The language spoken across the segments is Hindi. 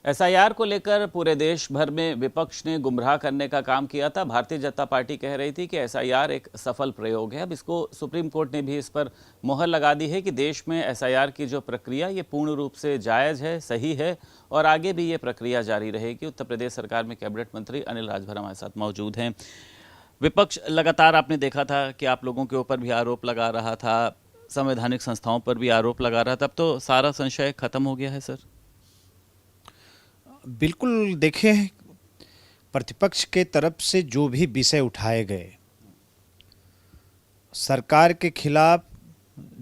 एसआईआर को लेकर पूरे देश भर में विपक्ष ने गुमराह करने का काम किया था। भारतीय जनता पार्टी कह रही थी कि एसआईआर एक सफल प्रयोग है। अब इसको सुप्रीम कोर्ट ने भी इस पर मोहर लगा दी है कि देश में एसआईआर की जो प्रक्रिया ये पूर्ण रूप से जायज़ है, सही है और आगे भी ये प्रक्रिया जारी रहेगी। उत्तर प्रदेश सरकार में कैबिनेट मंत्री अनिल राजभर हमारे साथ मौजूद हैं। विपक्ष लगातार आपने देखा था कि आप लोगों के ऊपर भी आरोप लगा रहा था, संवैधानिक संस्थाओं पर भी आरोप लगा रहा था। अब तो सारा संशय खत्म हो गया है सर? बिल्कुल। देखें, प्रतिपक्ष के तरफ से जो भी विषय उठाए गए, सरकार के खिलाफ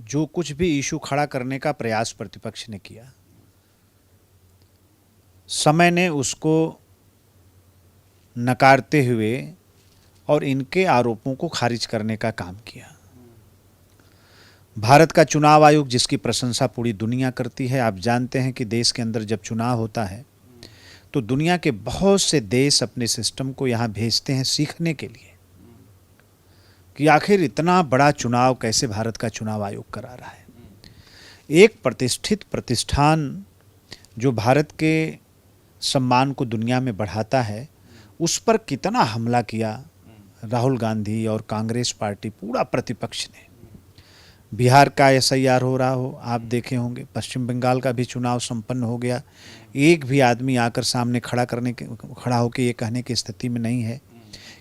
जो कुछ भी इशू खड़ा करने का प्रयास प्रतिपक्ष ने किया, समय ने उसको नकारते हुए और इनके आरोपों को खारिज करने का काम किया। भारत का चुनाव आयोग, जिसकी प्रशंसा पूरी दुनिया करती है, आप जानते हैं कि देश के अंदर जब चुनाव होता है तो दुनिया के बहुत से देश अपने सिस्टम को यहाँ भेजते हैं सीखने के लिए कि आखिर इतना बड़ा चुनाव कैसे भारत का चुनाव आयोग करा रहा है। एक प्रतिष्ठित प्रतिष्ठान जो भारत के सम्मान को दुनिया में बढ़ाता है, उस पर कितना हमला किया राहुल गांधी और कांग्रेस पार्टी, पूरा प्रतिपक्ष ने। बिहार का एसआईआर हो रहा हो, आप देखे होंगे, पश्चिम बंगाल का भी चुनाव संपन्न हो गया, एक भी आदमी आकर सामने खड़ा होकर ये कहने की स्थिति में नहीं है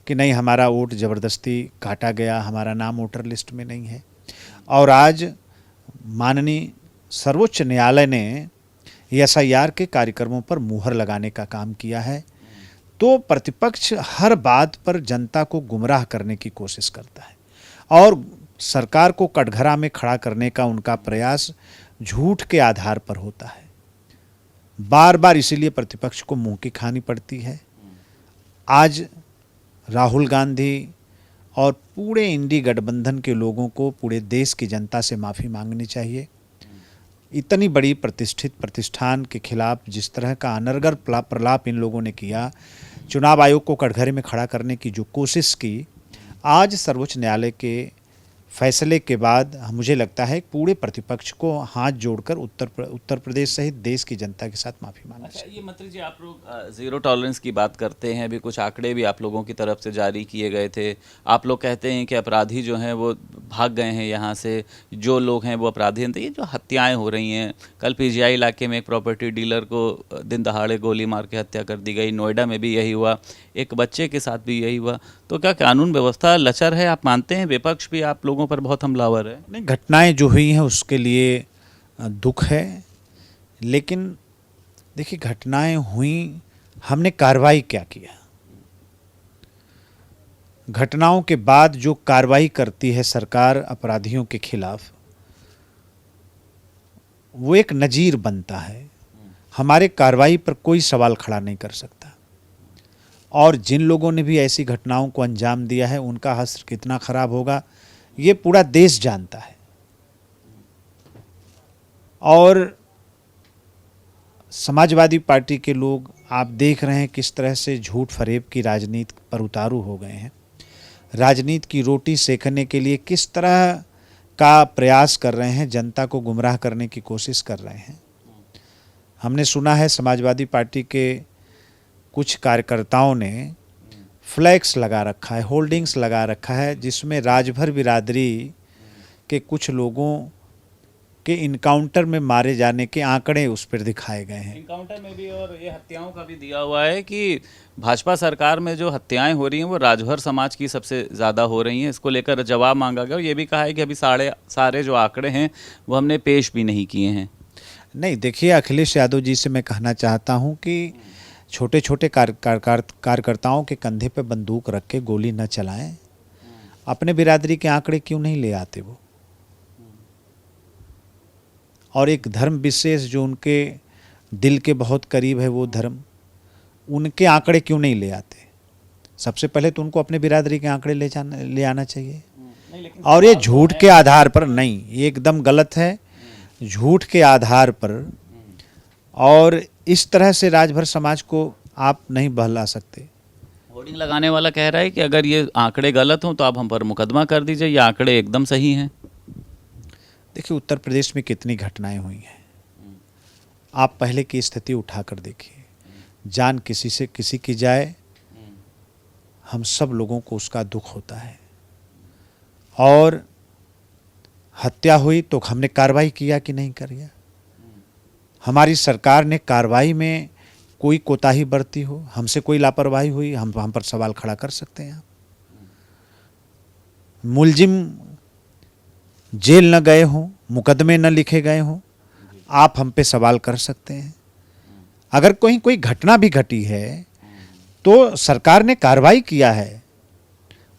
कि नहीं हमारा वोट ज़बरदस्ती काटा गया, हमारा नाम वोटर लिस्ट में नहीं है। और आज माननीय सर्वोच्च न्यायालय ने एसआईआर के कार्यक्रमों पर मुहर लगाने का काम किया है। तो प्रतिपक्ष हर बात पर जनता को गुमराह करने की कोशिश करता है और सरकार को कटघरा में खड़ा करने का उनका प्रयास झूठ के आधार पर होता है। बार बार इसीलिए प्रतिपक्ष को मुंह की खानी पड़ती है। आज राहुल गांधी और पूरे इंडी गठबंधन के लोगों को पूरे देश की जनता से माफ़ी मांगनी चाहिए। इतनी बड़ी प्रतिष्ठित प्रतिष्ठान के खिलाफ जिस तरह का अनर्गल प्रलाप इन लोगों ने किया, चुनाव आयोग को कटघरे में खड़ा करने की जो कोशिश की, आज सर्वोच्च न्यायालय के फैसले के बाद मुझे लगता है पूरे प्रतिपक्ष को हाथ जोड़कर उत्तर प्रदेश सहित देश की जनता के साथ माफ़ी मांगना चाहिए। ये मंत्री जी, आप लोग ज़ीरो टॉलरेंस की बात करते हैं, अभी कुछ आंकड़े भी आप लोगों की तरफ से जारी किए गए थे। आप लोग कहते हैं कि अपराधी जो हैं वो भाग गए हैं यहाँ से, जो लोग हैं वो अपराधी हैं। तो ये जो हत्याएँ हो रही हैं, कल पीजीआई इलाके में एक प्रॉपर्टी डीलर को दिन दहाड़े गोली मार के हत्या कर दी गई, नोएडा में भी यही हुआ, एक बच्चे के साथ भी यही हुआ। तो क्या कानून व्यवस्था लचर है? आप मानते हैं विपक्ष भी आप लोगों पर बहुत हमलावर है? नहीं, घटनाएं जो हुई हैं उसके लिए दुख है, लेकिन देखिए घटनाएं हुई, हमने कार्रवाई क्या किया? घटनाओं के बाद जो कार्रवाई करती है सरकार अपराधियों के खिलाफ, वो एक नजीर बनता है। हमारे कार्रवाई पर कोई सवाल खड़ा नहीं कर सकता। और जिन लोगों ने भी ऐसी घटनाओं को अंजाम दिया है, उनका हश्र कितना खराब होगा ये पूरा देश जानता है। और समाजवादी पार्टी के लोग, आप देख रहे हैं किस तरह से झूठ फरेब की राजनीति पर उतारू हो गए हैं। राजनीति की रोटी सेकने के लिए किस तरह का प्रयास कर रहे हैं, जनता को गुमराह करने की कोशिश कर रहे हैं। हमने सुना है समाजवादी पार्टी के कुछ कार्यकर्ताओं ने फ्लैक्स लगा रखा है, होल्डिंग्स लगा रखा है, जिसमें राजभर बिरादरी के कुछ लोगों के इनकाउंटर में मारे जाने के आंकड़े उस पर दिखाए गए हैं। इनकाउंटर में भी और ये हत्याओं का भी दिया हुआ है कि भाजपा सरकार में जो हत्याएं हो रही हैं वो राजभर समाज की सबसे ज़्यादा हो रही हैं। इसको लेकर जवाब मांगा गया और ये भी कहा है कि अभी सारे जो आंकड़े हैं वो हमने पेश भी नहीं किए हैं। नहीं, देखिए अखिलेश यादव जी से मैं कहना चाहता हूँ कि छोटे छोटे कार्यकर्ताओं के कंधे पे बंदूक रख के गोली न चलाएं। अपने बिरादरी के आंकड़े क्यों नहीं ले आते वो? और एक धर्म विशेष जो उनके दिल के बहुत करीब है, वो धर्म, उनके आंकड़े क्यों नहीं ले आते? सबसे पहले तो उनको अपने बिरादरी के आंकड़े ले आना चाहिए। और ये झूठ के आधार पर नहीं, ये एकदम गलत है। झूठ के आधार पर और इस तरह से राजभर समाज को आप नहीं बहला सकते। होर्डिंग लगाने वाला कह रहा है कि अगर ये आंकड़े गलत हों तो आप हम पर मुकदमा कर दीजिए, ये आंकड़े एकदम सही हैं। देखिए उत्तर प्रदेश में कितनी घटनाएं हुई हैं, आप पहले की स्थिति उठाकर देखिए। जान किसी से किसी की जाए, हम सब लोगों को उसका दुख होता है। और हत्या हुई तो हमने कार्रवाई किया कि नहीं किया? हमारी सरकार ने कार्रवाई में कोई कोताही बरती हो, हमसे कोई लापरवाही हुई, हम पर सवाल खड़ा कर सकते हैं। मुलजिम जेल न गए हों, मुकदमे न लिखे गए हों, आप हम पे सवाल कर सकते हैं। अगर कोई घटना भी घटी है तो सरकार ने कार्रवाई किया है,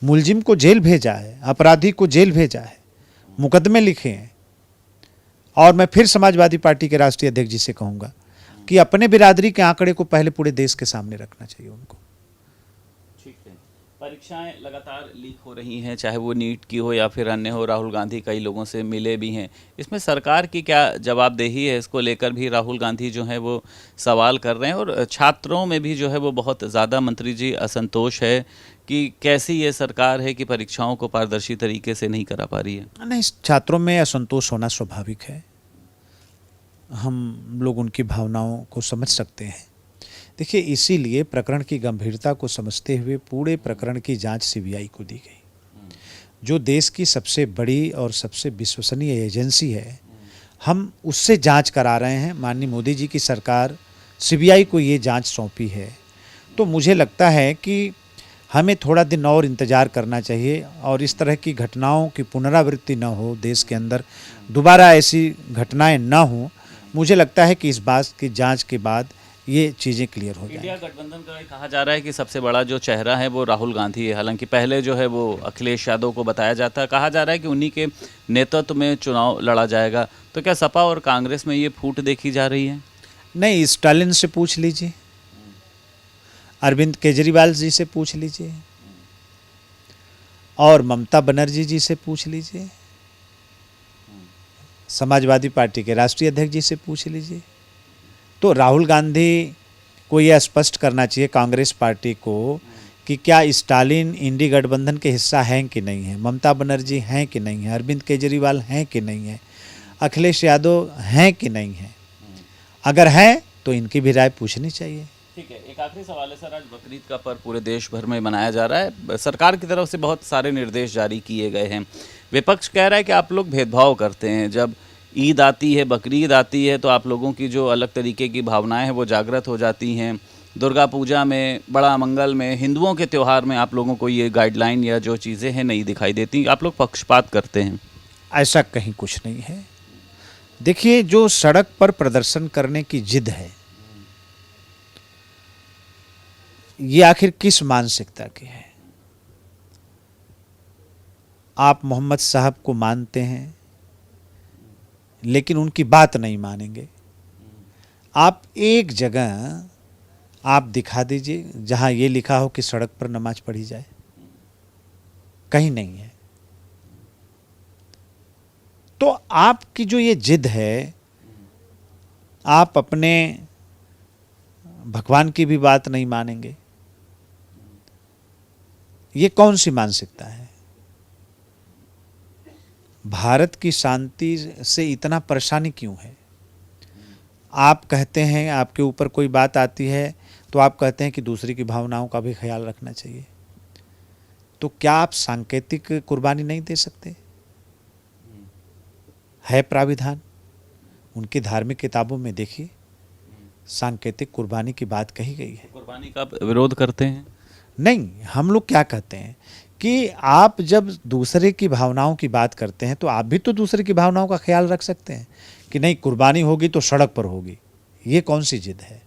मुलजिम को जेल भेजा है, अपराधी को जेल भेजा है, मुकदमे लिखे हैं। और मैं फिर समाजवादी पार्टी के राष्ट्रीय अध्यक्ष जी से कहूँगा कि अपने बिरादरी के आंकड़े को पहले पूरे देश के सामने रखना चाहिए उनको। ठीक है। परीक्षाएं लगातार लीक हो रही हैं, चाहे वो नीट की हो या फिर अन्य हो। राहुल गांधी कई लोगों से मिले भी हैं। इसमें सरकार की क्या जवाबदेही है? इसको लेकर भी राहुल गांधी जो है वो सवाल कर रहे हैं, और छात्रों में भी जो है वो बहुत ज़्यादा मंत्री जी असंतोष है कि कैसी ये सरकार है कि परीक्षाओं को पारदर्शी तरीके से नहीं करा पा रही है। नहीं, छात्रों में असंतोष होना स्वाभाविक है, हम लोग उनकी भावनाओं को समझ सकते हैं। देखिए, इसीलिए प्रकरण की गंभीरता को समझते हुए पूरे प्रकरण की जांच सीबीआई को दी गई, जो देश की सबसे बड़ी और सबसे विश्वसनीय एजेंसी है। हम उससे जांच करा रहे हैं। माननीय मोदी जी की सरकार सीबीआई को ये जांच सौंपी है, तो मुझे लगता है कि हमें थोड़ा दिन और इंतज़ार करना चाहिए और इस तरह की घटनाओं की पुनरावृत्ति न हो, देश के अंदर दोबारा ऐसी घटनाएं न हों। मुझे लगता है कि इस बात की जांच के बाद ये चीज़ें क्लियर हो इंडिया जाएंगी। गठबंधन का कहा जा रहा है कि सबसे बड़ा जो चेहरा है वो राहुल गांधी है। हालांकि पहले जो है वो अखिलेश यादव को बताया जाता है, कहा जा रहा है कि उन्हीं के नेतृत्व में चुनाव लड़ा जाएगा। तो क्या सपा और कांग्रेस में ये फूट देखी जा रही है? नहीं, स्टालिन से पूछ लीजिए, अरविंद केजरीवाल जी से पूछ लीजिए, और ममता बनर्जी जी से पूछ लीजिए, समाजवादी पार्टी के राष्ट्रीय अध्यक्ष जी से पूछ लीजिए। तो राहुल गांधी को यह स्पष्ट करना चाहिए कांग्रेस पार्टी को कि क्या स्टालिन इंडी गठबंधन के हिस्सा हैं कि नहीं है, ममता बनर्जी हैं कि नहीं है, अरविंद केजरीवाल हैं कि नहीं है, अखिलेश यादव हैं कि नहीं है। अगर हैं तो इनकी भी राय पूछनी चाहिए। ठीक है, एक आखिरी सवाल है सर। आज बकरीद का पर्व पूरे देश भर में मनाया जा रहा है। सरकार की तरफ से बहुत सारे निर्देश जारी किए गए हैं। विपक्ष कह रहा है कि आप लोग भेदभाव करते हैं। जब ईद आती है, बकरीद आती है, तो आप लोगों की जो अलग तरीके की भावनाएं हैं वो जागृत हो जाती हैं। दुर्गा पूजा में, बड़ा मंगल में, हिंदुओं के त्यौहार में आप लोगों को ये गाइडलाइन या जो चीज़ें हैं नहीं दिखाई देती। आप लोग पक्षपात करते हैं। ऐसा कहीं कुछ नहीं है। देखिए, जो सड़क पर प्रदर्शन करने की जिद है, ये आखिर किस मानसिकता की है? आप मोहम्मद साहब को मानते हैं लेकिन उनकी बात नहीं मानेंगे। आप एक जगह आप दिखा दीजिए जहां ये लिखा हो कि सड़क पर नमाज पढ़ी जाए, कहीं नहीं है। तो आपकी जो ये जिद है, आप अपने भगवान की भी बात नहीं मानेंगे, ये कौन सी मानसिकता है? भारत की शांति से इतना परेशानी क्यों है? आप कहते हैं, आपके ऊपर कोई बात आती है तो आप कहते हैं कि दूसरे की भावनाओं का भी ख्याल रखना चाहिए। तो क्या आप सांकेतिक कुर्बानी नहीं दे सकते? है प्राविधान, उनकी धार्मिक किताबों में देखिए, सांकेतिक कुर्बानी की बात कही गई है। कुर्बानी का आप विरोध करते हैं? नहीं, हम लोग क्या कहते हैं कि आप जब दूसरे की भावनाओं की बात करते हैं तो आप भी तो दूसरे की भावनाओं का ख्याल रख सकते हैं कि नहीं, कुर्बानी होगी तो सड़क पर होगी। ये कौन सी जिद है?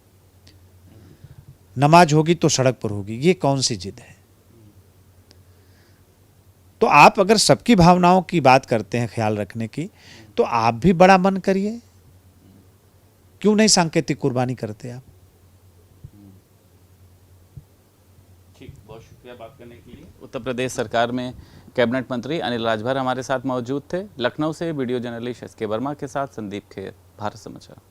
नमाज होगी तो सड़क पर होगी, ये कौन सी जिद है? तो आप अगर सबकी भावनाओं की बात करते हैं ख्याल रखने की, तो आप भी बड़ा मन करिए। क्यों नहीं सांकेतिक कुर्बानी करते आप? ठीक, बहुत शुक्रिया बात करने के लिए। उत्तर प्रदेश सरकार में कैबिनेट मंत्री अनिल राजभर हमारे साथ मौजूद थे। लखनऊ से वीडियो जर्नलिस्ट एस के वर्मा के साथ संदीप खेर, भारत समाचार।